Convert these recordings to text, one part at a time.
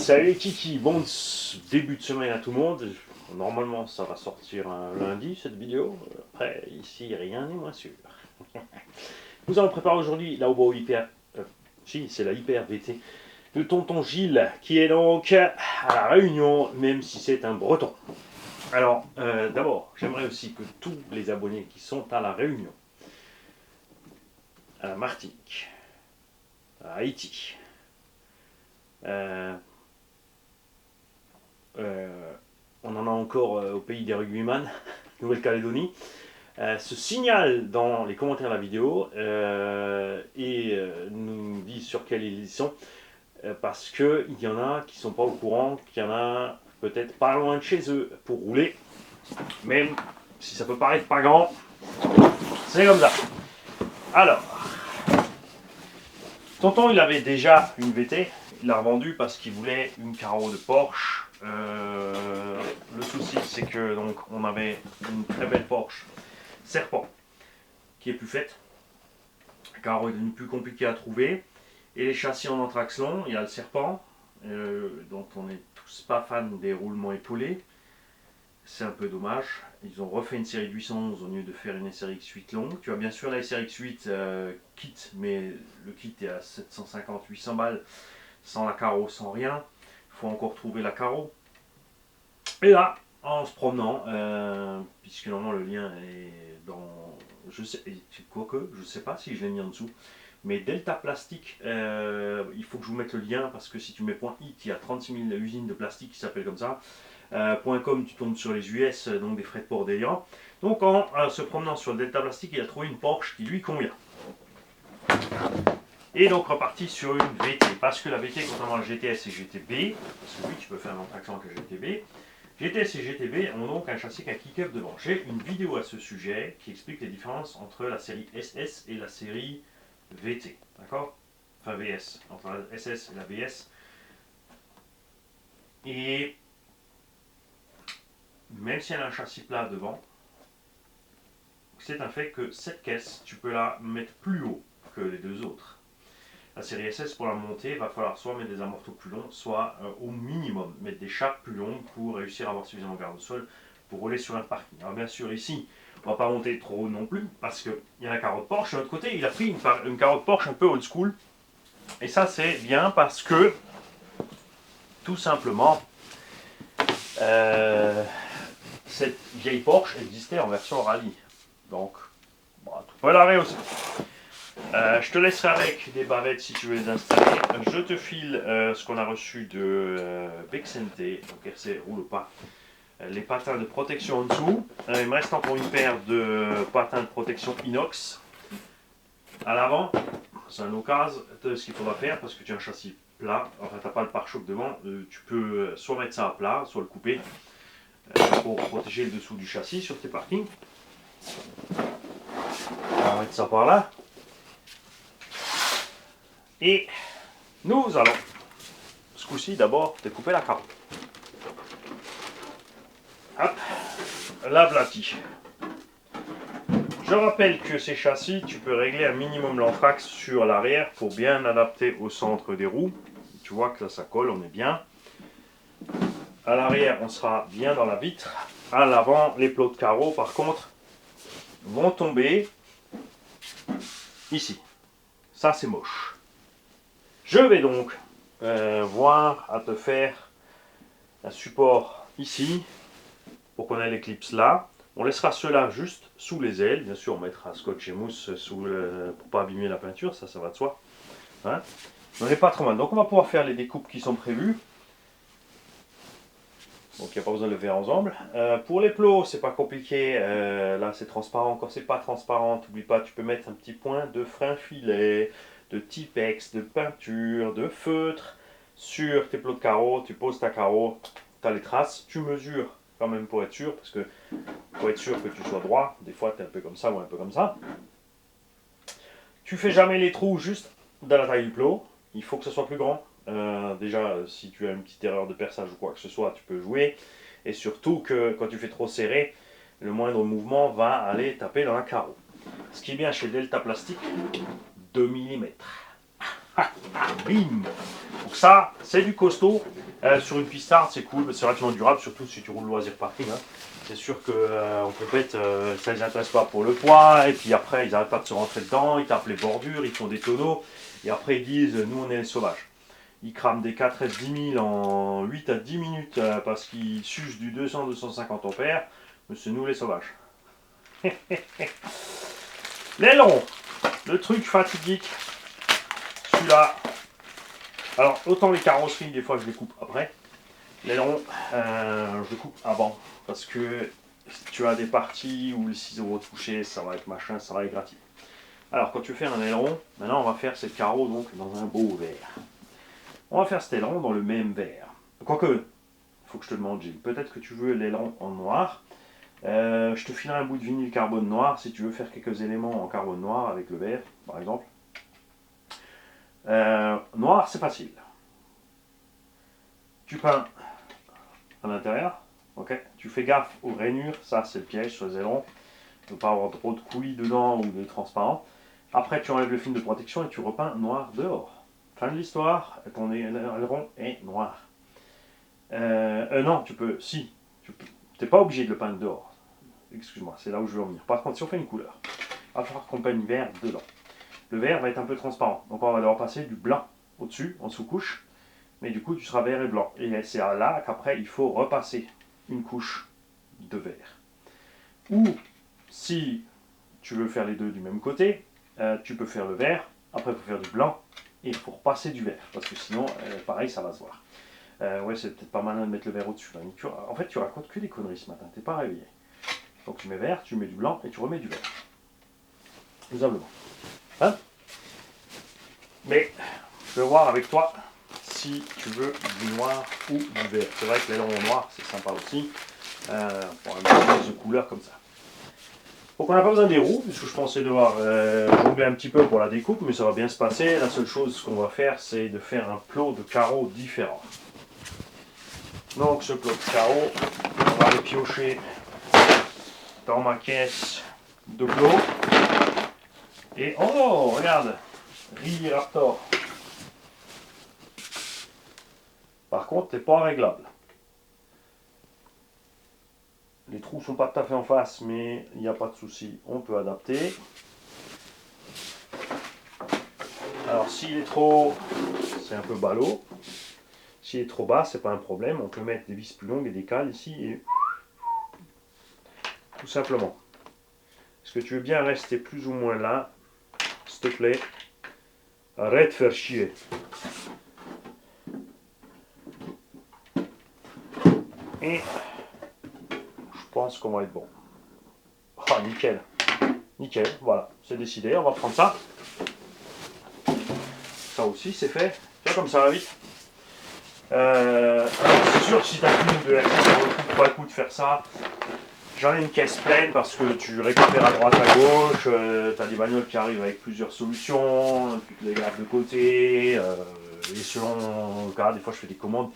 Salut Kiki, bon début de semaine à tout le monde. Normalement ça va sortir un lundi cette vidéo. Après ici rien n'est moins sûr. Nous allons préparer aujourd'hui la Hobo Hyper. Si, c'est la Hyper VT de tonton Gilles qui est donc à la Réunion, même si c'est un breton. Alors d'abord j'aimerais aussi que tous les abonnés qui sont à la Réunion, à la Martinique, à Haïti, on en a encore au pays des rugbyman, Nouvelle-Calédonie, se signalent dans les commentaires de la vidéo et nous disent sur quelle île ils sont, parce qu'il y en a qui ne sont pas au courant, qu'il y en a peut-être pas loin de chez eux pour rouler, même si ça peut paraître pas grand, c'est comme ça. Alors, tonton il avait déjà une VT, il l'a revendue parce qu'il voulait une carreau de Porsche. Le souci c'est que donc on avait une très belle Porsche Serpent qui est plus faite, le carreau est devenu plus compliqué à trouver et les châssis en anthrax long, il y a le Serpent dont on n'est tous pas fans des roulements épaulés, c'est un peu dommage. Ils ont refait une série de 811 au lieu de faire une SRX8 longue. Tu as bien sûr la SRX8 kit, mais le kit est à 750-800 balles sans la carreau, sans rien. Il faut encore trouver la carreau. Et là, en se promenant, puisque normalement le lien est dans, je sais pas si je l'ai mis en dessous, mais Delta Plastique, il faut que je vous mette le lien parce que si tu mets .it, il y a 36 000 usines de plastique qui s'appellent comme ça. .com, tu tombes sur les US, donc des frais de port délirants. Donc en se promenant sur le Delta Plastique, il a trouvé une Porsche qui lui convient. Et donc reparti sur une VT, parce que la VT, contrairement à la GTS et GTB, parce que oui, tu peux faire un autre accent que GTB, GTS et GTB ont donc un châssis qu'un kick-up devant. J'ai une vidéo à ce sujet qui explique les différences entre la série SS et la série VT, d'accord? Enfin VS, entre la SS et la VS. Et même si elle a un châssis plat devant, c'est un fait que cette caisse, tu peux la mettre plus haut que les deux autres. La série SS, pour la monter, il va falloir soit mettre des amortos plus longs, soit au minimum mettre des charges plus longues pour réussir à avoir suffisamment de garde-sol pour rouler sur un parking. Alors bien sûr ici, on ne va pas monter trop haut non plus, parce qu'il y a la carotte Porsche. De l'autre côté, il a pris une carotte Porsche un peu old school. Et ça c'est bien parce que, tout simplement, cette vieille Porsche existait en version rallye. Donc, bon, tu peux la rehausser. Je te laisserai avec des bavettes si tu veux les installer. Je te file ce qu'on a reçu de Bexente, donc RC roule pas. Les patins de protection en dessous. Il me reste encore une paire de patins de protection inox à l'avant. C'est un occasion de ce qu'il faudra faire parce que tu as un châssis plat. Enfin, tu n'as pas le pare-choc devant. Tu peux soit mettre ça à plat, soit le couper pour protéger le dessous du châssis sur tes parkings. On va mettre ça par là. Et nous allons, ce coup-ci, d'abord découper la carotte. Hop, l'aplati. Je rappelle que ces châssis, tu peux régler un minimum l'anthrax sur l'arrière pour bien adapter au centre des roues. Tu vois que là, ça colle, on est bien. À l'arrière, on sera bien dans la vitre. À l'avant, les plots de carreaux, par contre, vont tomber ici. Ça, c'est moche. Je vais donc voir à te faire un support ici pour qu'on ait l'éclipse là. On laissera cela juste sous les ailes. Bien sûr, on mettra scotch et mousse pour ne pas abîmer la peinture, ça va de soi. Hein, on n'est pas trop mal. Donc on va pouvoir faire les découpes qui sont prévues. Donc il n'y a pas besoin de le faire ensemble. Pour les plots, c'est pas compliqué. Là c'est transparent. Encore c'est pas transparent, n'oublie pas, tu peux mettre un petit point de frein filet, de Tipex, de peinture, de feutre sur tes plots de carreaux. Tu poses ta carreau, tu as les traces, tu mesures quand même pour être sûr, parce que pour être sûr que tu sois droit, des fois tu es un peu comme ça ou un peu comme ça. Tu fais jamais les trous juste dans la taille du plot, il faut que ce soit plus grand. Déjà, si tu as une petite erreur de perçage ou quoi que ce soit, tu peux jouer. Et surtout que quand tu fais trop serré, le moindre mouvement va aller taper dans un carreau. Ce qui est bien chez Delta Plastique, 2 mm. Bim! Donc Donc ça, c'est du costaud. Sur une pistard, c'est cool, c'est relativement durable, surtout si tu roules loisir parking. Hein. C'est sûr qu'en compète, ça ne les intéresse pas pour le poids, et puis après, ils n'arrêtent pas de se rentrer dedans, ils tapent les bordures, ils font des tonneaux, et après ils disent, nous on est les sauvages. Ils crament des 4S 10 000 en 8 à 10 minutes parce qu'ils sucent du 200-250 ampères, mais c'est nous les sauvages. L'aileron, le truc fatidique, celui-là. Alors, autant les carrosseries, des fois je les coupe après. L'aileron, je le coupe avant. Parce que tu as des parties où les ciseaux vont toucher, ça va être machin, ça va être gratis. Alors, quand tu fais un aileron, maintenant on va faire cette carreau donc dans un beau verre. On va faire cet aileron dans le même verre. Quoique, il faut que je te demande, Gilles, peut-être que tu veux l'aileron en noir. Je te filerai un bout de vinyle carbone noir si tu veux faire quelques éléments en carbone noir avec le verre, par exemple. Noir, c'est facile. Tu peins à l'intérieur, ok. Tu fais gaffe aux rainures, ça c'est le piège sur les ailerons. Il ne faut pas avoir trop de coulis dedans ou de transparent. Après, tu enlèves le film de protection et tu repeins noir dehors. Fin de l'histoire, ton aileron est noir. Non, tu peux, si. Tu n'es pas obligé de le peindre dehors. Excuse-moi, c'est là où je veux en venir. Par contre, si on fait une couleur, il va falloir qu'on peigne vert dedans. Le vert va être un peu transparent. Donc on va devoir passer du blanc au-dessus, en sous-couche. Mais du coup, tu seras vert et blanc. Et c'est là qu'après, il faut repasser une couche de vert. Ou, si tu veux faire les deux du même côté, tu peux faire le vert, après il faut faire du blanc, et il faut repasser du vert. Parce que sinon, pareil, ça va se voir. Ouais, c'est peut-être pas malin de mettre le vert au-dessus. En fait, tu racontes que des conneries ce matin, t'es pas réveillé. Donc tu mets vert, tu mets du blanc, et tu remets du vert. Tout simplement. Hein? Mais, je vais voir avec toi si tu veux du noir ou du vert. C'est vrai que l'aileron noir, c'est sympa aussi, pour un mélange de couleurs comme ça. Donc on n'a pas besoin des roues, puisque je pensais devoir jongler un petit peu pour la découpe, mais ça va bien se passer. La seule chose qu'on va faire, c'est de faire un plot de carreaux différent. Donc ce plot de carreaux, on va les piocher dans ma caisse de plot. Et oh, regarde, Rilly Raptor. Par contre, c'est pas réglable. Les trous sont pas tout à fait en face, mais il n'y a pas de souci, on peut adapter. Alors s'il est trop haut, c'est un peu ballot. S'il est trop bas, c'est pas un problème. On peut mettre des vis plus longues et des cales ici et tout simplement. Est-ce que tu veux bien rester plus ou moins là, s'il te plaît? Arrête de faire chier. Et je pense qu'on va être bon. Ah, nickel. Nickel, voilà, c'est décidé, on va prendre ça. Ça aussi, c'est fait. Tu vois comme ça va vite. C'est sûr que si tu as plus de ça vaut pas le coup de faire ça. J'en ai une caisse pleine parce que tu récupères à droite à gauche, tu as des bagnoles qui arrivent avec plusieurs solutions, tu te les gardes de côté, et selon le cas, des fois je fais des commandes,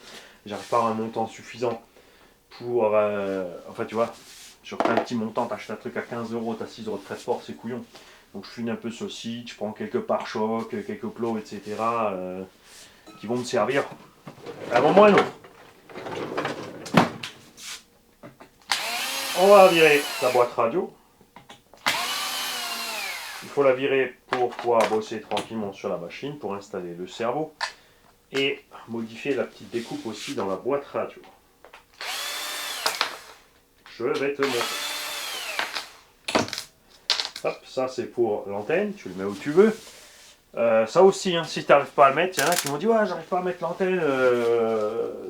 j'arrive pas à un montant suffisant pour, enfin tu vois, sur un petit montant, tu achètes un truc à 15 €, tu as 6 € de frais de port, c'est couillon. Donc je fine un peu sur le site, je prends quelques pare-chocs, quelques plots, etc. Qui vont me servir à un moment ou à un autre. On va virer la boîte radio. Il faut la virer pour pouvoir bosser tranquillement sur la machine, pour installer le cerveau et modifier la petite découpe aussi dans la boîte radio. Je vais te montrer. Hop, ça c'est pour l'antenne, tu le mets où tu veux. Ça aussi, hein, si tu n'arrives pas à le mettre, il y en a qui m'ont dit ouais, j'arrive pas à mettre l'antenne.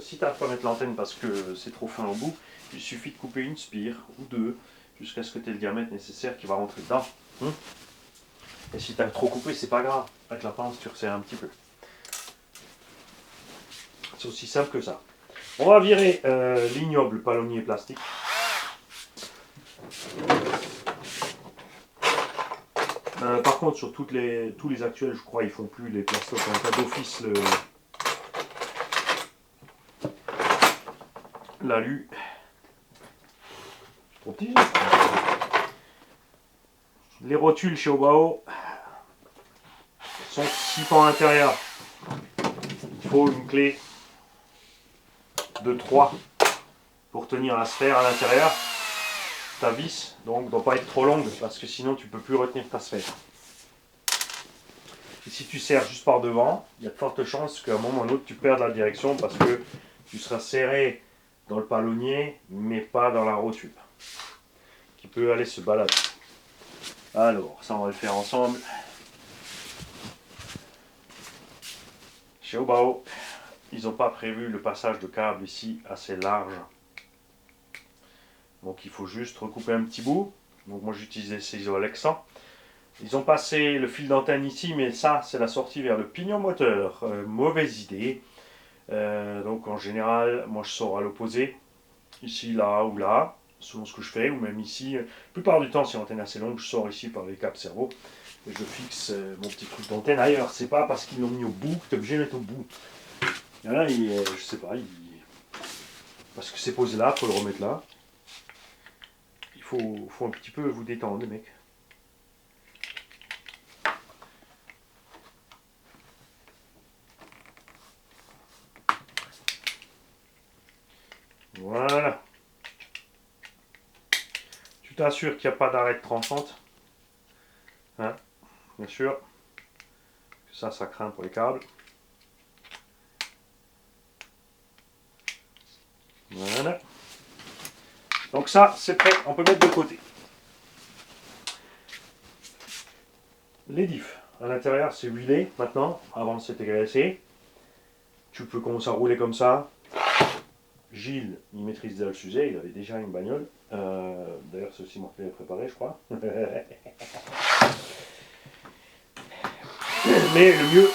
Si tu n'arrives pas à mettre l'antenne parce que c'est trop fin au bout, il suffit de couper une spire ou deux jusqu'à ce que tu aies le diamètre nécessaire qui va rentrer dedans. Et si tu as trop coupé, c'est pas grave. Avec la pince, tu resserres un petit peu. C'est aussi simple que ça. On va virer l'ignoble palonnier plastique. Par contre, sur tous les actuels, je crois, ils font plus les plastocs en cas d'office l'alu. Trop petit. Les rotules chez Obao sont 6 pans à l'intérieur. faut une clé de 3 pour tenir la sphère à l'intérieur. Ta vis donc ne doit pas être trop longue parce que sinon tu ne peux plus retenir ta sphère. Et si tu serres juste par devant, il y a de fortes chances qu'à un moment ou à un autre tu perdes la direction parce que tu seras serré dans le palonnier mais pas dans la rotule qui peut aller se balader. Alors ça on va le faire ensemble. Chez Obao, ils n'ont pas prévu le passage de câble ici assez large. Donc il faut juste recouper un petit bout. Donc moi j'utilisais ces isolexants. Ils ont passé le fil d'antenne ici, mais ça c'est la sortie vers le pignon moteur. Mauvaise idée. Donc en général, moi je sors à l'opposé. Ici, là ou là, selon ce que je fais. Ou même ici. La plupart du temps, si l'antenne est assez longue, je sors ici par les câbles cerveau. Et je fixe mon petit truc d'antenne ailleurs. C'est pas parce qu'ils l'ont mis au bout que tu es obligé de mettre au bout. Il y en a, je sais pas, parce que c'est posé là, il faut le remettre là. Il faut un petit peu vous détendre, les mecs. Voilà. Tu t'assures qu'il n'y a pas d'arête tranchante. Hein, bien sûr. Ça craint pour les câbles. Voilà. Donc ça, c'est prêt, on peut mettre de côté. Les diffs. À l'intérieur, c'est huilé maintenant. Avant, c'était graissé. Tu peux commencer à rouler comme ça. Gilles, il maîtrise déjà le sujet, il avait déjà une bagnole. D'ailleurs, c'est aussi moi qui l'ai préparé, je crois. Mais le mieux,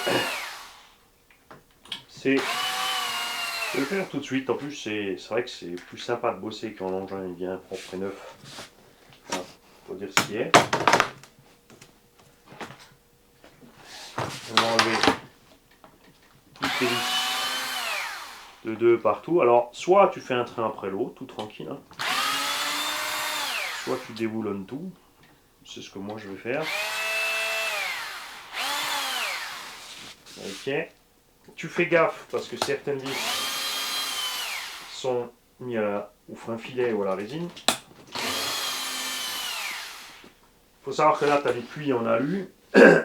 c'est de le faire tout de suite. En plus, c'est vrai que c'est plus sympa de bosser quand l'engin est bien propre et neuf. Voilà, faut dire ce qui est. On va enlever toutes les vis de 2 partout. Alors, soit tu fais un train après l'autre, tout tranquille, hein. Soit tu déboulonnes tout. C'est ce que moi je vais faire. Ok. Tu fais gaffe parce que certaines vis sont mises au frein filet ou à la résine. Il faut savoir que là tu as des puits en alu.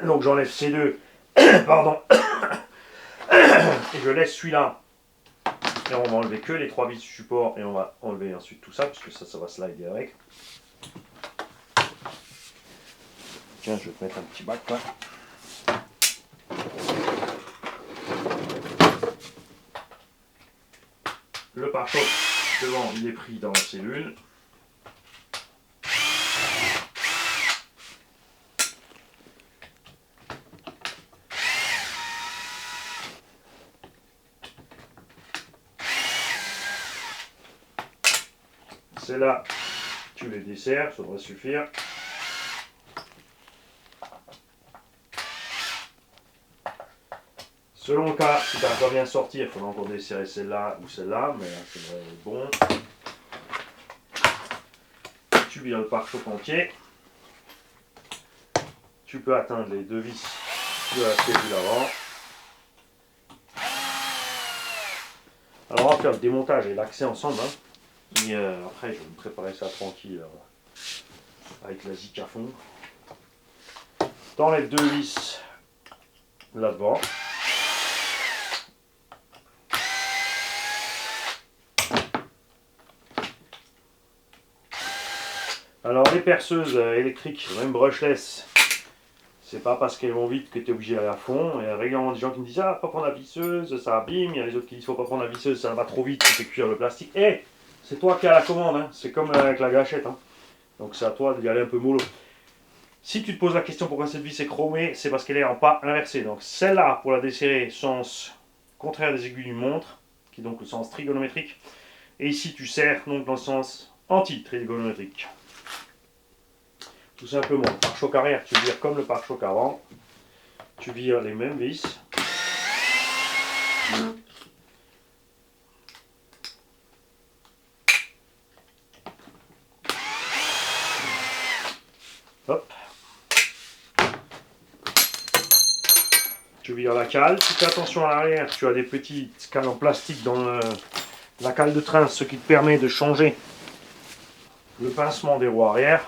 Donc j'enlève ces deux. Pardon. Et je laisse celui-là. Et on va enlever que les 3 vis du support et on va enlever ensuite tout ça puisque ça va slider avec. Tiens, je vais te mettre un petit bac là. Le pare-choc devant, il est pris dans la cellule. Celle-là, tu les desserres, ça devrait suffire. Selon le cas, si tu n'as pas bien sorti, il faudra encore desserrer celle-là ou celle-là, mais ça devrait être bon. Tu vires le pare-choc entier. Tu peux atteindre les 2 vis de la cellule avant. Alors on va faire le démontage et l'accès ensemble. Hein. Et après, je vais me préparer ça tranquille avec la zik à fond. T'enlèves 2 vis là-devant. Alors les perceuses électriques, même brushless, c'est pas parce qu'elles vont vite que tu es obligé d'aller à fond. Il y a régulièrement des gens qui me disent ah, pas prendre la visseuse, ça abîme. Il y a les autres qui disent faut pas prendre la visseuse, ça va trop vite, tu fais cuire le plastique. Eh, c'est toi qui as la commande, hein. C'est comme avec la gâchette. Hein. Donc c'est à toi d'y aller un peu mollo. Si tu te poses la question pourquoi cette vis est chromée, c'est parce qu'elle est en pas inversé. Donc celle-là, pour la desserrer, sens contraire des aiguilles d'une montre, qui est donc le sens trigonométrique. Et ici tu serres donc dans le sens anti-trigonométrique. Tout simplement, le pare-choc arrière, tu vires comme le pare-choc avant. Tu vires les mêmes vis. Hop. Tu vires la cale. Tu fais attention à l'arrière. Tu as des petites cales en plastique dans la cale de train, ce qui te permet de changer le pincement des roues arrière.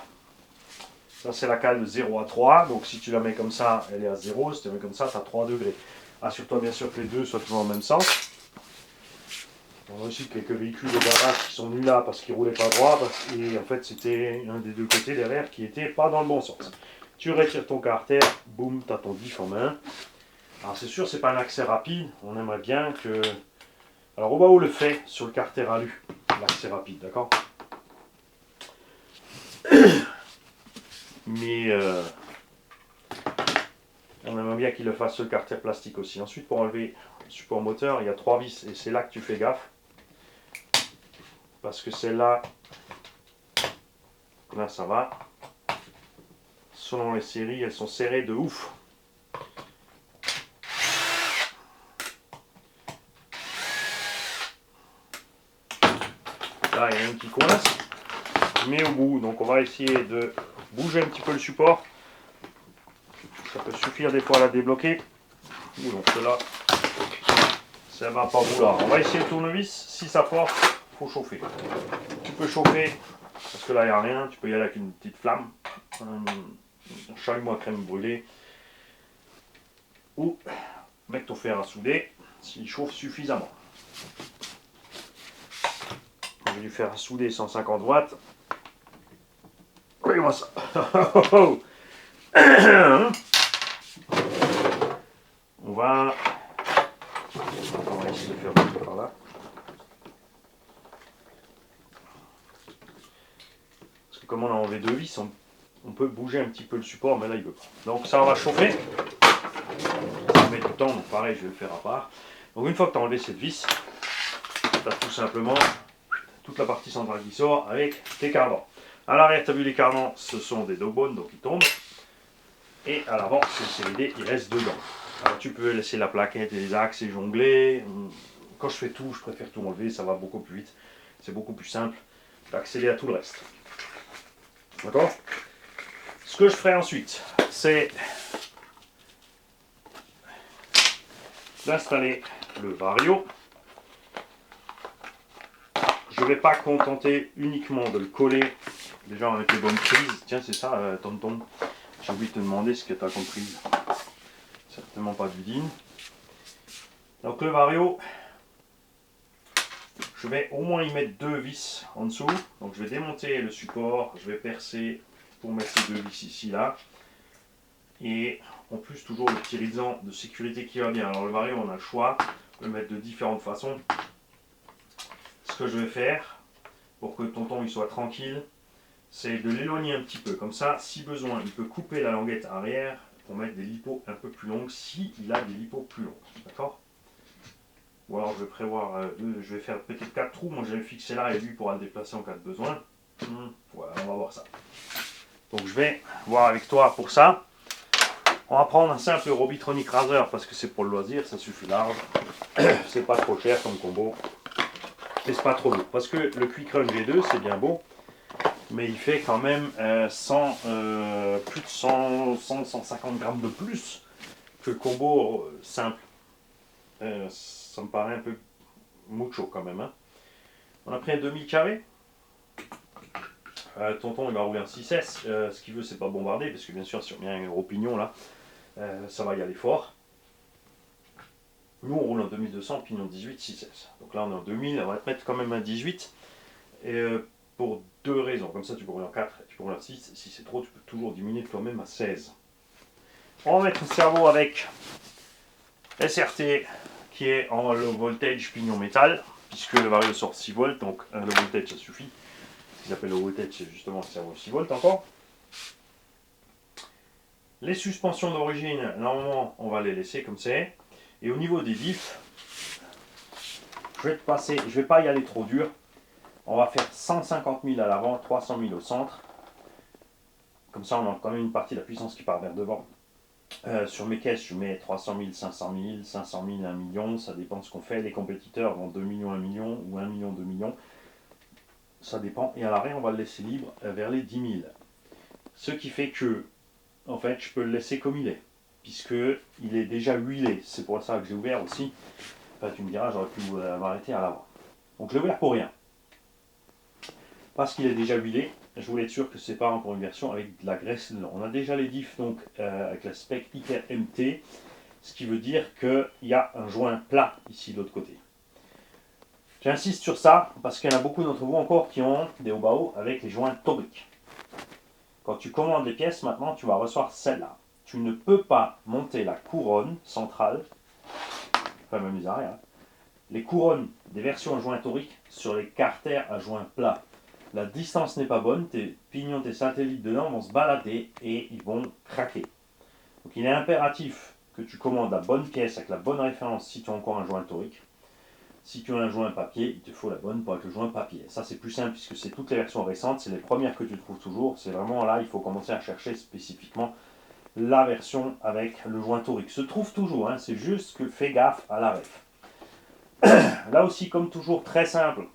Ça, c'est la cale de 0 à 3. Donc, si tu la mets comme ça, elle est à 0. Si tu la mets comme ça, tu as 3 degrés. Assure-toi bien sûr que les deux soient toujours dans le même sens. On a aussi quelques véhicules de garage qui sont mis là parce qu'ils ne roulaient pas droit. Et en fait, c'était un des deux côtés derrière qui n'était pas dans le bon sens. Tu retires ton carter, boum, tu as ton diff en main. Alors, c'est sûr, c'est pas un accès rapide. On aimerait bien que. Alors, Obao le fait sur le carter alu, l'accès rapide, d'accord? Mais on aimerait bien qu'il le fasse sur le carter plastique aussi. Ensuite, pour enlever le support moteur, il y a 3 vis et c'est là que tu fais gaffe. Parce que celle-là, là ça va. Selon les séries, elles sont serrées de ouf. Là, il y en a une qui coince. Mais au bout, donc on va essayer de bouger un petit peu le support. Ça peut suffire des fois à la débloquer. Ou donc cela, ça va pas vouloir. On va essayer le tournevis. Si ça force, il faut chauffer. Tu peux chauffer, parce que là il n'y a rien. Tu peux y aller avec une petite flamme. Un chalumeau à crème brûlée. Ou mettre ton fer à souder s'il chauffe suffisamment. Je vais lui faire souder 150 watts. Regardez-moi ça. On va essayer de faire par là. Parce que comme on a enlevé 2 vis, on peut bouger un petit peu le support, mais là il veut pas. Donc ça on va chauffer. Ça met du temps, donc pareil je vais le faire à part. Donc une fois que tu as enlevé cette vis, tu as tout simplement toute la partie centrale qui sort avec tes cardans. À l'arrière, tu as vu les cardans, ce sont des Dogbones, donc ils tombent. Et à l'avant, c'est le CVD, il reste dedans. Alors tu peux laisser la plaquette et les axes et jongler. Quand je fais tout, je préfère tout enlever, ça va beaucoup plus vite. C'est beaucoup plus simple d'accéder à tout le reste. D'accord? Ce que je ferai ensuite, c'est d'installer le Vario. Je ne vais pas contenter uniquement de le coller déjà avec les bonnes prises. Tiens, c'est ça, tonton. J'ai oublié de te demander ce que tu as comme prise. Certainement pas du DIN. Donc le Vario, je vais au moins y mettre 2 vis en dessous. Donc je vais démonter le support, je vais percer pour mettre ces 2 vis ici, là. Et en plus, toujours le petit rideau de sécurité qui va bien. Alors le Vario, on a le choix, on peut le mettre de différentes façons. Ce que je vais faire, pour que tonton il soit tranquille, c'est de l'éloigner un petit peu. Comme ça, si besoin, il peut couper la languette arrière pour mettre des lipos un peu plus longues, s'il a des lipos plus longs. D'accord? Ou alors je vais prévoir, je vais faire peut-être 4 trous, moi je vais le fixer là et lui pourra le déplacer en cas de besoin. Voilà, on va voir ça. Donc je vais voir avec toi pour ça. On va prendre un simple Robitronic Razer parce que c'est pour le loisir, ça suffit large. C'est pas trop cher comme combo. Et c'est pas trop lourd. Parce que le Quick Run G2 c'est bien beau, mais il fait quand même plus de 150 grammes de plus que le combo simple. Ça me paraît un peu mucho quand même. Hein. On a pris un 2000 carré. Tonton il va rouler un 6S. Ce qu'il veut c'est pas bombarder parce que bien sûr si on met un gros pignon là, ça va y aller fort. Nous on roule en 2200 pignon 18 6S. Donc là on est en 2000, on va te mettre quand même un 18. Et pour 2 raisons. Comme ça tu peux rouler en 4 et tu peux rouler en 6. Si c'est trop tu peux toujours diminuer quand même à 16. On va mettre le cerveau avec SRT qui est en low voltage pignon métal. Puisque le Vario sort 6 volts, donc un low voltage ça suffit. Ce qu'ils appellent low voltage, c'est justement le cerveau 6 volts encore. Les suspensions d'origine, normalement, on va les laisser comme c'est. Et au niveau des diffs, je vais pas y aller trop dur. On va faire 150 000 à l'avant, 300 000 au centre. Comme ça, on a quand même une partie de la puissance qui part vers devant. Sur mes caisses, je mets 300 000, 500 000, 500 000, 1 million. Ça dépend de ce qu'on fait. Les compétiteurs vont 2 millions, 1 million ou 1 million, 2 millions. Ça dépend. Et à l'arrêt, on va le laisser libre vers les 10 000. Ce qui fait que, en fait, je peux le laisser comme il est. puisque il est déjà huilé. C'est pour ça que j'ai ouvert aussi. Enfin, tu me diras, j'aurais pu m'arrêter à l'avant. Donc je l'ai ouvert pour rien. Parce qu'il est déjà huilé, je voulais être sûr que ce n'est pas encore une version avec de la graisse dedans. On a déjà les diffs donc, avec la spec Hyper MT, ce qui veut dire qu'il y a un joint plat ici de l'autre côté. J'insiste sur ça parce qu'il y en a beaucoup d'entre vous encore qui ont des Obao avec les joints toriques. Quand tu commandes les pièces, maintenant tu vas recevoir celle-là. Tu ne peux pas monter la couronne centrale, pas m'amuser à rien, les couronnes des versions à joint torique sur les carters à joint plat. La distance n'est pas bonne, tes pignons, tes satellites dedans vont se balader et ils vont craquer. Donc il est impératif que tu commandes la bonne pièce avec la bonne référence si tu as encore un joint torique. Si tu as un joint papier, il te faut la bonne pour avec le joint papier. Ça c'est plus simple puisque c'est toutes les versions récentes, c'est les premières que tu trouves toujours. C'est vraiment là, il faut commencer à chercher spécifiquement la version avec le joint torique. Se trouve toujours, hein, c'est juste que fais gaffe à la ref. Là aussi, comme toujours, très simple.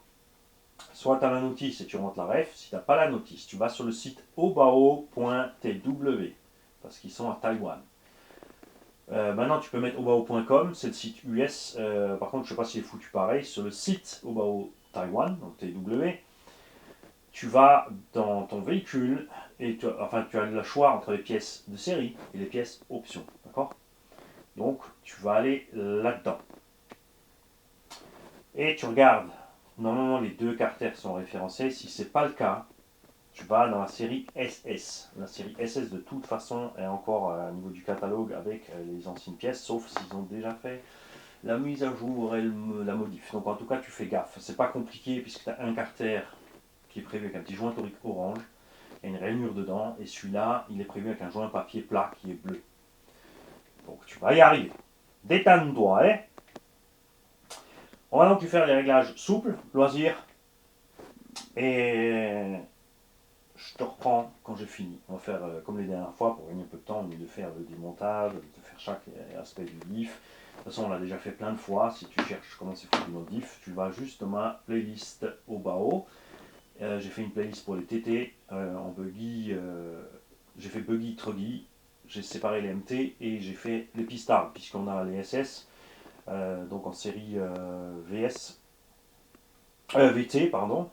Soit tu as la notice et tu rentres la ref. Si tu n'as pas la notice, tu vas sur le site obao.tw parce qu'ils sont à Taïwan. Maintenant, tu peux mettre obao.com, c'est le site US. Par contre, je ne sais pas s'il est foutu pareil. Sur le site Obao Taïwan, donc TW, tu vas dans ton véhicule et tu as le choix entre les pièces de série et les pièces options. D'accord? Donc, tu vas aller là-dedans. Et tu regardes. Normalement, les deux carters sont référencés. Si ce n'est pas le cas, tu vas dans la série SS. La série SS, de toute façon, est encore au niveau du catalogue avec les anciennes pièces, sauf s'ils ont déjà fait la mise à jour et la modif. Donc, en tout cas, tu fais gaffe. C'est pas compliqué puisque tu as un carter qui est prévu avec un petit joint torique orange. Il y a une rainure dedans. Et celui-là, il est prévu avec un joint papier plat qui est bleu. Donc, tu vas y arriver. Détends-toi, hein. On va donc faire les réglages souples, loisirs, et je te reprends quand j'ai fini. On va faire comme les dernières fois pour gagner un peu de temps, au lieu de faire le démontage, de faire chaque aspect du diff. De toute façon, on l'a déjà fait plein de fois. Si tu cherches comment c'est foutu notre diff, tu vas juste dans ma playlist Obao. J'ai fait une playlist pour les TT en buggy. J'ai fait buggy, truggy. J'ai séparé les MT et j'ai fait les pistards, puisqu'on a les SS. Donc en série VT, pardon.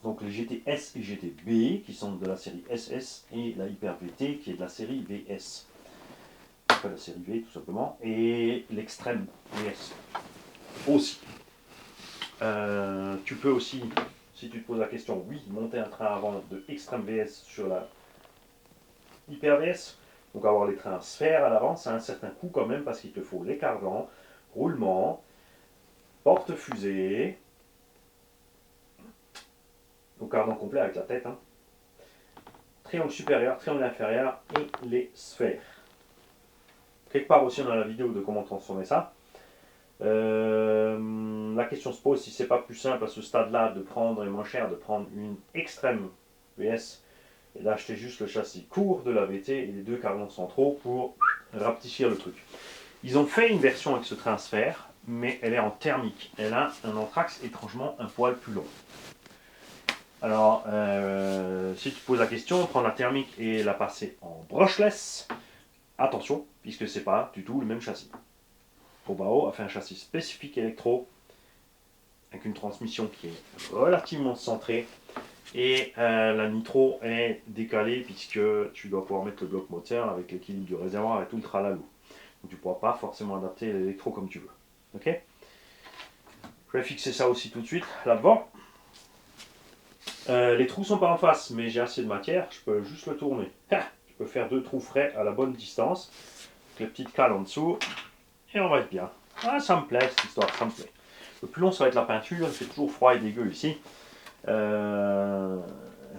Donc les GTS et GTB qui sont de la série SS et la Hyper VT qui est de la série VS. Enfin, la série V tout simplement. Et l'extrême VS aussi. Tu peux aussi, si tu te poses la question, oui, monter un train avant de extrême VS sur la Hyper VS. Donc avoir les trains sphères à l'avant, c'est un certain coût quand même parce qu'il te faut les cardans, roulement, porte-fusée, donc cardan complet avec la tête, hein. Triangle supérieur, triangle inférieur et les sphères. Quelque part aussi dans la vidéo de comment transformer ça. La question se pose si c'est pas plus simple à ce stade-là de prendre, et moins cher, de prendre une extrême VS et d'acheter juste le châssis court de la VT et les deux cardans centraux pour rapetisser le truc. Ils ont fait une version avec ce train sphère, mais elle est en thermique. Elle a un anthrax étrangement un poil plus long. Alors, si tu te poses la question, prendre la thermique et la passer en brushless, attention, puisque c'est pas du tout le même châssis. Obao a fait un châssis spécifique électro, avec une transmission qui est relativement centrée, et la nitro est décalée, puisque tu dois pouvoir mettre le bloc moteur avec l'équilibre du réservoir et tout le tralalou. Donc tu ne pourras pas forcément adapter l'électro comme tu veux. Ok? Je vais fixer ça aussi tout de suite, là-devant. Les trous sont pas en face, mais j'ai assez de matière, je peux juste le tourner. Je peux faire deux trous frais à la bonne distance, avec les petites cales en dessous, et on va être bien. Ah, ça me plaît cette histoire, ça me plaît. Le plus long, ça va être la peinture, il fait toujours froid et dégueu ici. Il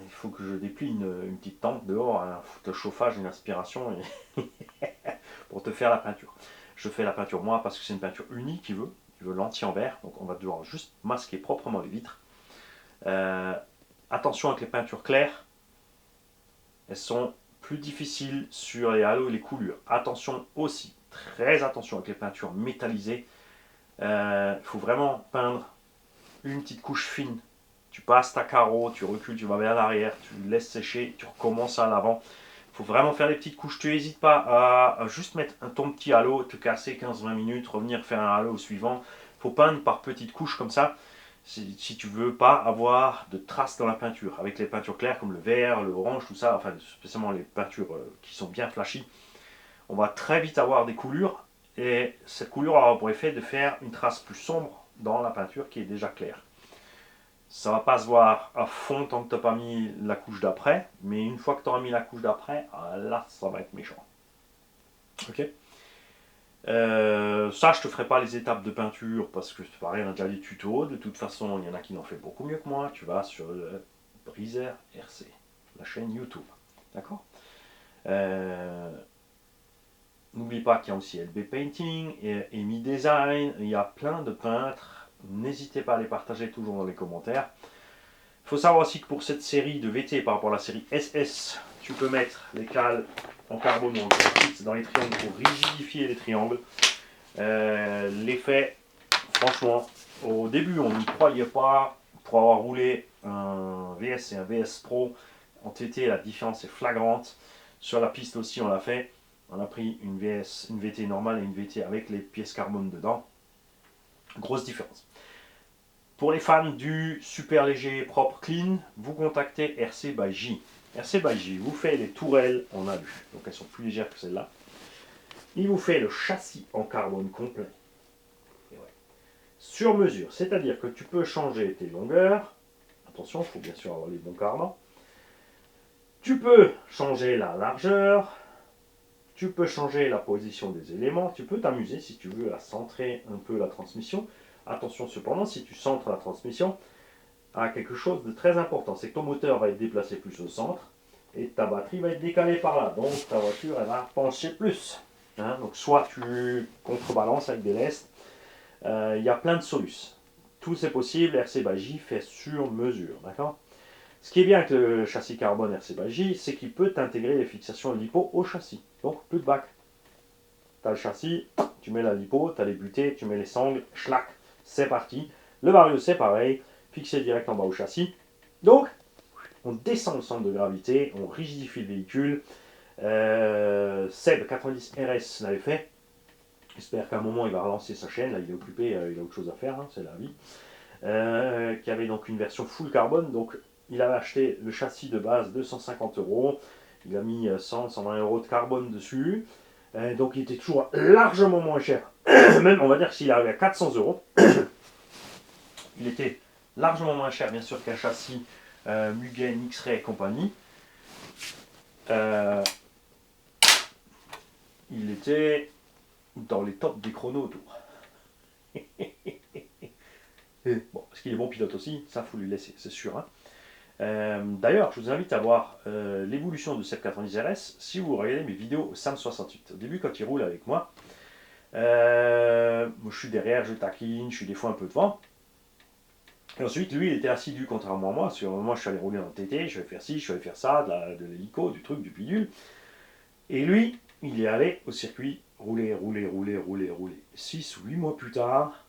faut que je déplie une petite tente dehors, un le chauffage, une aspiration, et pour te faire la peinture. Je fais la peinture moi parce que c'est une peinture unique qui veut l'anti-envers, donc on va devoir juste masquer proprement les vitres. Attention avec les peintures claires, elles sont plus difficiles sur les halos et les coulures. Attention aussi, très attention avec les peintures métallisées. Il faut vraiment peindre une petite couche fine. Tu passes ta carreau, tu recules, tu vas vers l'arrière, tu laisses sécher, tu recommences à l'avant. faut vraiment faire des petites couches. Tu n'hésites pas à juste mettre ton petit halo, te casser 15-20 minutes, revenir faire un halo au suivant. Faut peindre par petites couches comme ça, si tu veux pas avoir de traces dans la peinture. Avec les peintures claires comme le vert, le orange, tout ça, enfin spécialement les peintures qui sont bien flashy, on va très vite avoir des coulures. Et cette coulure aura pour effet de faire une trace plus sombre dans la peinture qui est déjà claire. Ça va pas se voir à fond tant que tu n'as pas mis la couche d'après, mais une fois que tu auras mis la couche d'après, là ça va être méchant. Ok. Ça, je te ferai pas les étapes de peinture parce que c'est pareil, on a déjà des tutos. De toute façon, il y en a qui l'ont fait beaucoup mieux que moi. Tu vas sur le Brizer RC, la chaîne YouTube. D'accord. N'oublie pas qu'il y a aussi LB Painting et Emi Design. Il y a plein de peintres. N'hésitez pas à les partager toujours dans les commentaires. Il faut savoir aussi que pour cette série de VT par rapport à la série SS, tu peux mettre les cales en carbone dans les triangles pour rigidifier les triangles. L'effet, franchement, au début on n'y croyait pas. Pour avoir roulé un VS et un VS Pro en TT, la différence est flagrante. Sur la piste aussi on l'a fait. On a pris une VS, une VT normale et une VT avec les pièces carbone dedans. Grosse différence. Pour les fans du super léger, propre, clean, vous contactez RC by J. RC by J vous fait les tourelles en alu, donc elles sont plus légères que celles-là. Il vous fait le châssis en carbone complet. Et ouais. Sur mesure, c'est-à-dire que tu peux changer tes longueurs. Attention, il faut bien sûr avoir les bons cardans. Tu peux changer la largeur. Tu peux changer la position des éléments. Tu peux t'amuser si tu veux à centrer un peu la transmission. Attention cependant, si tu centres la transmission, à quelque chose de très important, c'est que ton moteur va être déplacé plus au centre et ta batterie va être décalée par là. Donc ta voiture, elle va pencher plus. Hein, donc soit tu contrebalances avec des lestes, il y a plein de solutions. Tout c'est possible, RC by J fait sur mesure. D'accord. Ce qui est bien avec le châssis carbone RC by J, c'est qu'il peut t'intégrer les fixations lipo au châssis. Donc plus de bac. Tu as le châssis, tu mets la lipo, tu as les butées, tu mets les sangles, schlac, c'est parti. Le vario c'est pareil, fixé direct en bas au châssis. Donc, on descend le centre de gravité, on rigidifie le véhicule. Seb 90 RS l'avait fait. J'espère qu'à un moment il va relancer sa chaîne. Là, il est occupé, il a autre chose à faire, hein, c'est la vie. Qui avait donc une version full carbone. Donc, il avait acheté le châssis de base 250 €. Il a mis 100-120 € de carbone dessus. Donc, il était toujours largement moins cher. Même, on va dire que s'il arrivait à 400 €, il était largement moins cher, bien sûr, qu'un châssis Mugen, X-Ray et compagnie. Il était dans les tops des chronos autour. Bon, parce qu'il est bon pilote aussi, ça faut lui laisser, c'est sûr. Hein. D'ailleurs, je vous invite à voir l'évolution de cette 90 RS si vous regardez mes vidéos au Sam 68. Au début, quand il roule avec moi, je suis derrière, je taquine, je suis des fois un peu devant. Et ensuite, lui, il était assidu, contrairement à moi. Parce que moi, je suis allé rouler en TT, je vais faire ci, je vais faire ça, de l'hélico, du truc, du bidule. Et lui, il est allé au circuit rouler. 6 ou 8 mois plus tard,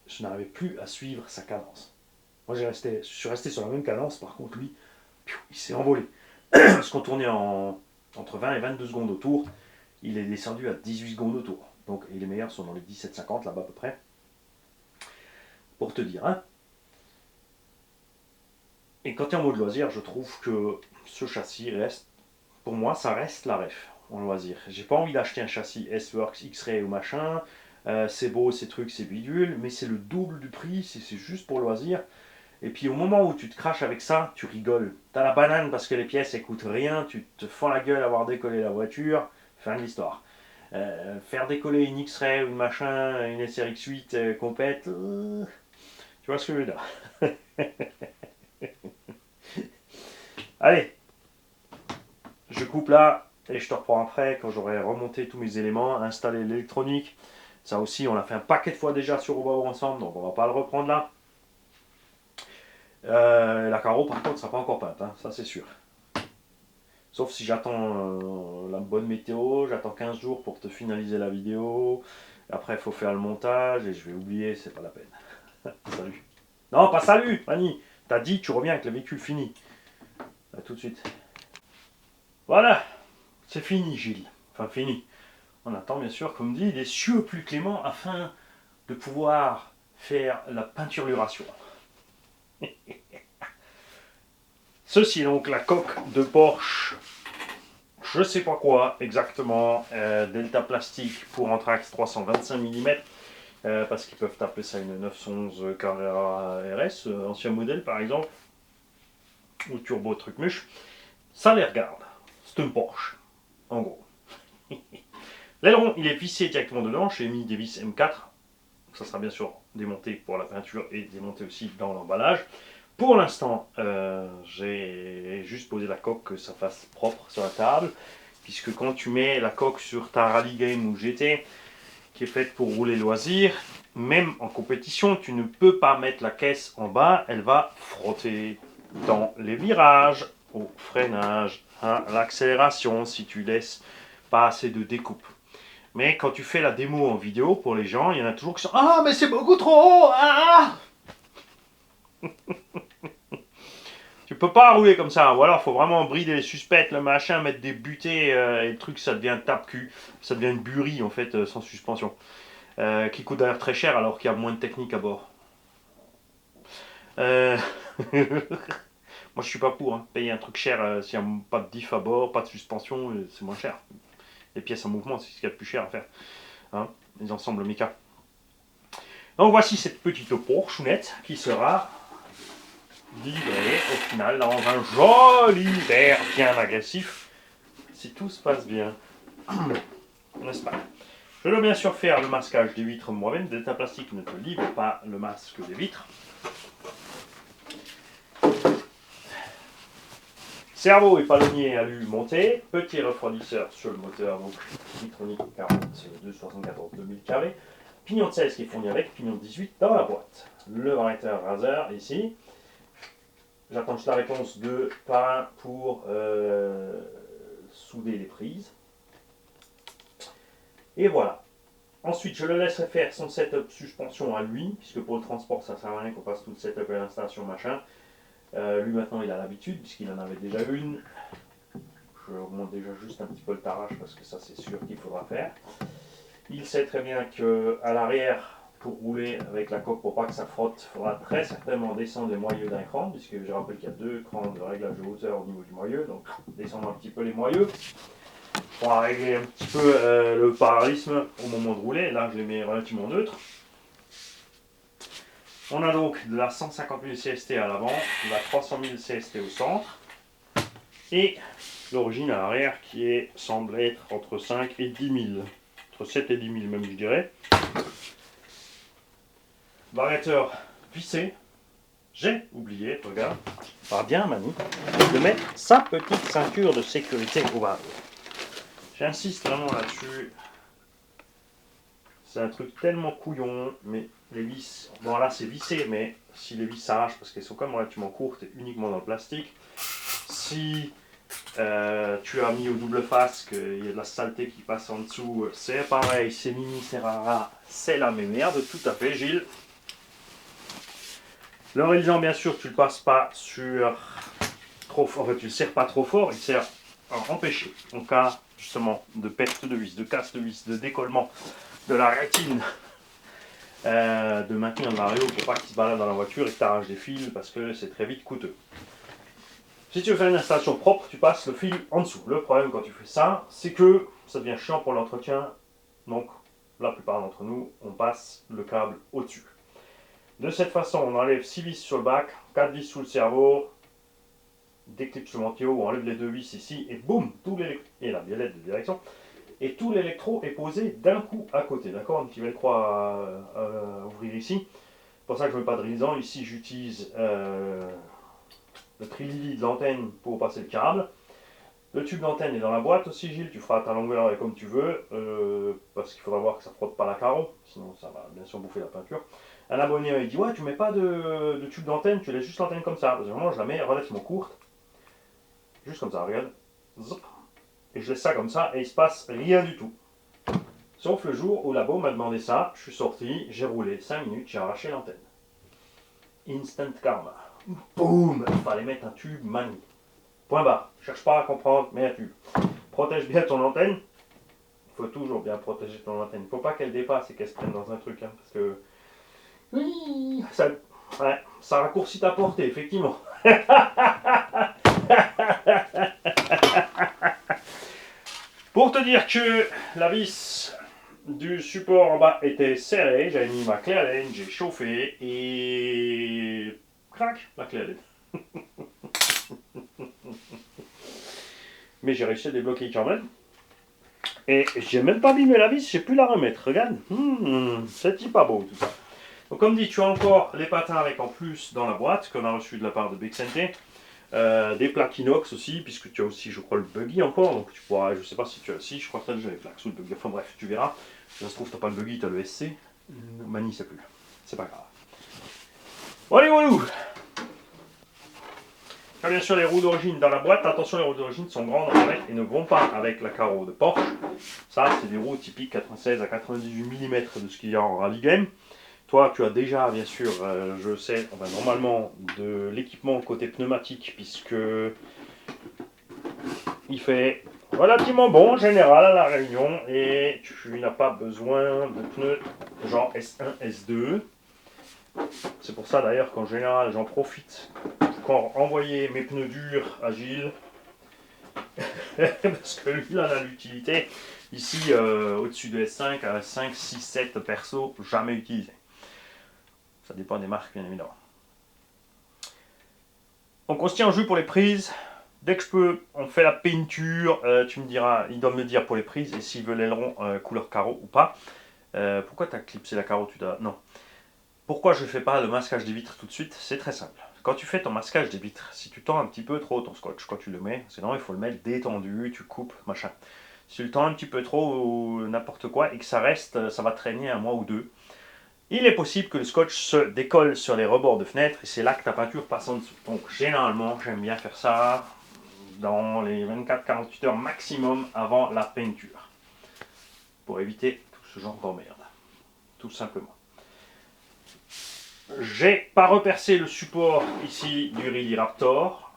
je n'arrivais plus à suivre sa cadence. Moi, je suis resté sur la même cadence, par contre, lui, il s'est envolé. Parce qu'on tournait entre 20 et 22 secondes au tour, il est descendu à 18 secondes au tour. Donc, et les meilleurs sont dans les 17,50 là-bas à peu près. Pour te dire, hein. Et quand tu es en mode loisir, je trouve que ce châssis reste, pour moi, ça reste la ref en loisir. J'ai pas envie d'acheter un châssis S-Works, X-Ray ou machin. C'est beau, ces trucs, c'est bidule, mais c'est le double du prix, c'est juste pour loisir. Et puis au moment où tu te craches avec ça, tu rigoles. T'as la banane parce que les pièces elles coûtent rien, tu te fends la gueule à avoir décollé la voiture, fin de l'histoire. Faire décoller une X-Ray ou une machin, une SRX8 complète, tu vois ce que je veux dire. Allez, je coupe là et je te reprends après quand j'aurai remonté tous mes éléments, installé l'électronique. Ça aussi, on l'a fait un paquet de fois déjà sur Obao ensemble, donc on va pas le reprendre là. La carreau par contre, ne sera pas encore peinte, hein, ça c'est sûr. Sauf si j'attends la bonne météo, j'attends 15 jours pour te finaliser la vidéo. Après, il faut faire le montage et je vais oublier, c'est pas la peine. Salut. Non, pas salut, Fanny. T'as dit, tu reviens avec le véhicule fini. A tout de suite. Voilà, c'est fini Gilles. Enfin fini. On attend bien sûr, comme dit, des cieux plus cléments afin de pouvoir faire la peinturation. Ceci est donc la coque de Porsche, je sais pas quoi exactement, Delta Plastique pour Anthrax 325 mm, parce qu'ils peuvent taper ça une 911 Carrera RS, ancien modèle par exemple, ou turbo truc muche. Ça les regarde, c'est une Porsche, en gros. L'aileron, il est vissé directement dedans, j'ai mis des vis M4, ça sera bien sûr démonté pour la peinture et démonté aussi dans l'emballage. Pour l'instant, j'ai juste posé la coque que ça fasse propre sur la table, puisque quand tu mets la coque sur ta Rally Game ou GT, qui est faite pour rouler loisir, même en compétition, tu ne peux pas mettre la caisse en bas, elle va frotter dans les virages, au freinage, à l'accélération, si tu laisses pas assez de découpe. Mais quand tu fais la démo en vidéo, pour les gens, il y en a toujours qui sont « Ah, mais c'est beaucoup trop haut ah !» Tu peux pas rouler comme ça, ou alors il faut vraiment brider les suspects, le machin, mettre des butées, et le truc ça devient tape-cul, ça devient une burie en fait, sans suspension. Qui coûte d'ailleurs très cher alors qu'il y a moins de technique à bord. Euh... Moi je suis pas pour, hein. Payer un truc cher s'il n'y a pas de diff à bord, pas de suspension, c'est moins cher. Les pièces en mouvement, c'est ce qu'il y a de plus cher à faire. Hein, les ensembles Mica. Donc voici cette petite Porschunette qui sera livrée au final dans un joli verre bien agressif, si tout se passe bien. N'est-ce pas? Je dois bien sûr faire le masquage des vitres moi-même. Delta Plastique ne te livre pas le masque des vitres. Cerveau et palonnier alu monté, petit refroidisseur sur le moteur, donc Victronic 4274 2000 carrés, pignon de 16 qui est fourni avec, pignon de 18 dans la boîte. Le variateur Razer ici. J'attends juste la réponse de Parrain pour souder les prises. Et voilà. Ensuite, je le laisserai faire son setup suspension à lui, puisque pour le transport, ça ne sert à rien qu'on fasse tout le setup et l'installation machin. Lui maintenant il a l'habitude puisqu'il en avait déjà une. Je remonte déjà juste un petit peu le tarage parce que ça c'est sûr qu'il faudra faire. Il sait très bien qu'à l'arrière, pour rouler avec la coque pour pas que ça frotte, il faudra très certainement descendre les moyeux d'un cran, puisque je rappelle qu'il y a 2 crans de réglage de hauteur au niveau du moyeu, donc descendre un petit peu les moyeux. On va régler un petit peu le parallélisme au moment de rouler, là je les mets relativement neutres. On a donc de la 150 000 CST à l'avant, de la 300 000 CST au centre, et l'origine à l'arrière qui semble être entre 5 et 10 000, entre 7 et 10 000 même je dirais. Variateur vissé, j'ai oublié, regarde, par bien Manu, de mettre sa petite ceinture de sécurité au bas. J'insiste vraiment là-dessus. C'est un truc tellement couillon, mais les vis, bon là c'est vissé, mais si les vis s'arrachent parce qu'elles sont quand même relativement courtes et uniquement dans le plastique, si tu as mis au double face qu'il y a de la saleté qui passe en dessous, c'est pareil, c'est Mimi, c'est Rara, c'est la même merde, tout à fait Gilles. Le réalisant bien sûr tu le passes pas sur trop fort, en fait tu le serres pas trop fort, il sert à empêcher en cas justement de perte de vis, de casse de vis, de décollement de la rétine, de maintenir le Mario pour pas qu'il se balade dans la voiture et que tu arraches des fils parce que c'est très vite coûteux. Si tu veux faire une installation propre, tu passes le fil en dessous. Le problème quand tu fais ça, c'est que ça devient chiant pour l'entretien. Donc, la plupart d'entre nous, on passe le câble au-dessus. De cette façon, on enlève 6 vis sur le bac, 4 vis sous le cerveau, déclipse le ventilo, on enlève les 2 vis ici, et boum, et la biellette de direction, et tout l'électro est posé d'un coup à côté. D'accord, un petit velcro à ouvrir ici. C'est pour ça que je ne mets pas de réalisant. Ici, j'utilise le trilili de l'antenne pour passer le câble. Le tube d'antenne est dans la boîte aussi, Gilles. Tu feras ta longueur et comme tu veux, parce qu'il faudra voir que ça ne frotte pas la carreau, sinon ça va bien sûr bouffer la peinture. Un abonné il dit ouais, tu mets pas de tube d'antenne, tu laisses juste l'antenne comme ça. Parce que vraiment, je la mets relativement courte, juste comme ça, regarde. Zop. Et je laisse ça comme ça et il se passe rien du tout. Sauf le jour où Labo m'a demandé ça, je suis sorti, j'ai roulé 5 minutes, j'ai arraché l'antenne. Instant karma. Boum, il fallait mettre un tube mani. Point barre. Cherche pas à comprendre, mais tu protèges bien ton antenne. Il faut toujours bien protéger ton antenne. Il ne faut pas qu'elle dépasse et qu'elle se prenne dans un truc. Hein, parce que oui, ça raccourcit ta portée, effectivement. Pour te dire que la vis du support en bas était serrée, j'avais mis ma clé à laine, j'ai chauffé et crac, la clé à laine. Mais j'ai réussi à débloquer quand même. Et j'ai même pas abîmé la vis, j'ai pu la remettre. Regarde, c'est pas beau tout ça. Donc comme dit, tu as encore les patins avec en plus dans la boîte qu'on a reçu de la part de Bixente. Des plaques inox aussi, puisque tu as aussi, je crois, le buggy encore. Donc tu pourras, je sais pas si tu as, si, je crois que tu as déjà les plaques sous le buggy. Enfin bref, tu verras. Ça se trouve, tu n'as pas le buggy, tu as le SC. Mani, c'est plus. C'est pas grave. Bon, allez, voilà. Tu as bien sûr les roues d'origine dans la boîte. Attention, les roues d'origine sont grandes et ne vont pas avec la carreau de Porsche. Ça, c'est des roues typiques 96 à 98 mm de ce qu'il y a en rallye game. Toi, tu as déjà, bien sûr, je sais, enfin, normalement, de l'équipement côté pneumatique, puisque il fait relativement bon en général à la Réunion, et tu n'as pas besoin de pneus genre S1, S2. C'est pour ça d'ailleurs qu'en général, j'en profite pour envoyer mes pneus durs à Gilles, parce que lui, il en a l'utilité. Ici, au-dessus de S5, à 5, 6, 7 perso, jamais utilisé. Ça dépend des marques, bien évidemment. Donc on se tient en jus pour les prises. Dès que je peux, on fait la peinture. Tu me diras, il doit me dire pour les prises et s'il veut l'aileron couleur carreau ou pas. Pourquoi tu as clipsé la carreau? Non. Pourquoi je ne fais pas le masquage des vitres tout de suite? C'est très simple. Quand tu fais ton masquage des vitres, si tu tends un petit peu trop ton scotch quand tu le mets, sinon il faut le mettre détendu, tu coupes, machin. Si tu le tends un petit peu trop ou n'importe quoi et que ça reste, ça va traîner un mois ou deux. Il est possible que le scotch se décolle sur les rebords de fenêtre et c'est là que ta peinture passe en dessous. Donc généralement, j'aime bien faire ça dans les 24-48 heures maximum avant la peinture. Pour éviter tout ce genre d'emmerde. Tout simplement. J'ai pas repercé le support ici du Ridley Raptor.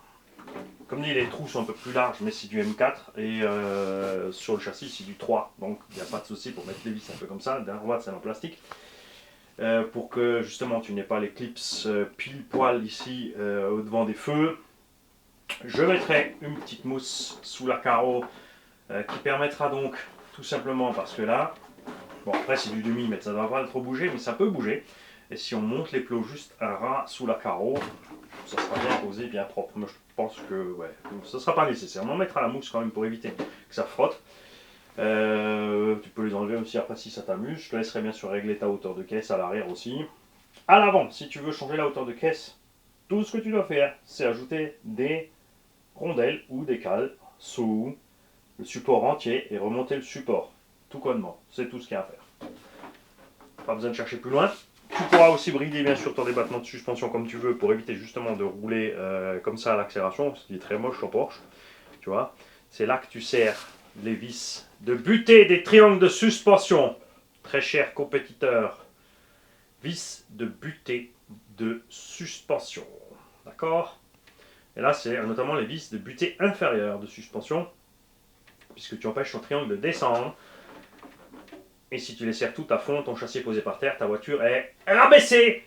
Comme dit, les trous sont un peu plus larges, mais c'est du M4. Et sur le châssis, c'est du 3. Donc il n'y a pas de souci pour mettre les vis un peu comme ça. D'un droite, c'est en plastique. Pour que justement tu n'aies pas les clips pile poil ici au devant des feux. Je mettrai une petite mousse sous la carreau qui permettra donc tout simplement parce que là, bon après c'est du demi-mètre, ça ne va pas trop bouger mais ça peut bouger. Et si on monte les plots juste un ras sous la carreau, ça sera bien posé, bien propre. Moi je pense que ouais, ça ne sera pas nécessaire. On en mettra la mousse quand même pour éviter que ça frotte. Tu peux les enlever aussi après si ça t'amuse. Je te laisserai bien sûr régler ta hauteur de caisse à l'arrière aussi. À l'avant, si tu veux changer la hauteur de caisse, tout ce que tu dois faire, c'est ajouter des rondelles ou des cales sous le support entier et remonter le support. Tout connement, c'est tout ce qu'il y a à faire. Pas besoin de chercher plus loin. Tu pourras aussi brider bien sûr ton débattement de suspension comme tu veux pour éviter justement de rouler comme ça à l'accélération, ce qui est très moche sur Porsche. Tu vois, c'est là que tu sers les vis de butée des triangles de suspension. Très cher compétiteur. Vis de butée de suspension. D'accord? Et là, c'est notamment les vis de butée inférieure de suspension, puisque tu empêches ton triangle de descendre. Et si tu les serres tout à fond, ton châssis est posé par terre, ta voiture est rabaissée.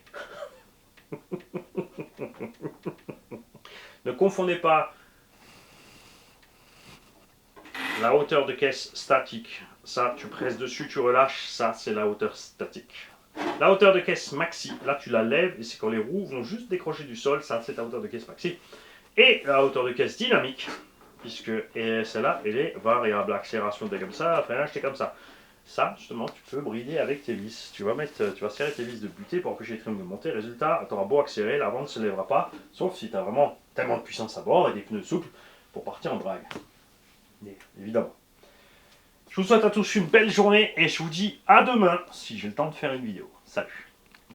Ne confondez pas la hauteur de caisse statique. Ça, tu presses dessus, tu relâches. Ça, c'est la hauteur statique. La hauteur de caisse maxi, là, tu la lèves et c'est quand les roues vont juste décrocher du sol. Ça, c'est ta hauteur de caisse maxi. Et la hauteur de caisse dynamique, puisque celle-là, elle est variable. Accélération, t'es comme ça, freinage, t'es comme ça. Ça, justement, tu peux brider avec tes vis. Tu vas serrer tes vis de butée pour empêcher les triangles de monter. Résultat, tu auras beau accélérer, l'avant ne se lèvera pas, sauf si tu as vraiment tellement de puissance à bord et des pneus souples pour partir en drague. Évidemment. Je vous souhaite à tous une belle journée et je vous dis à demain si j'ai le temps de faire une vidéo. Salut!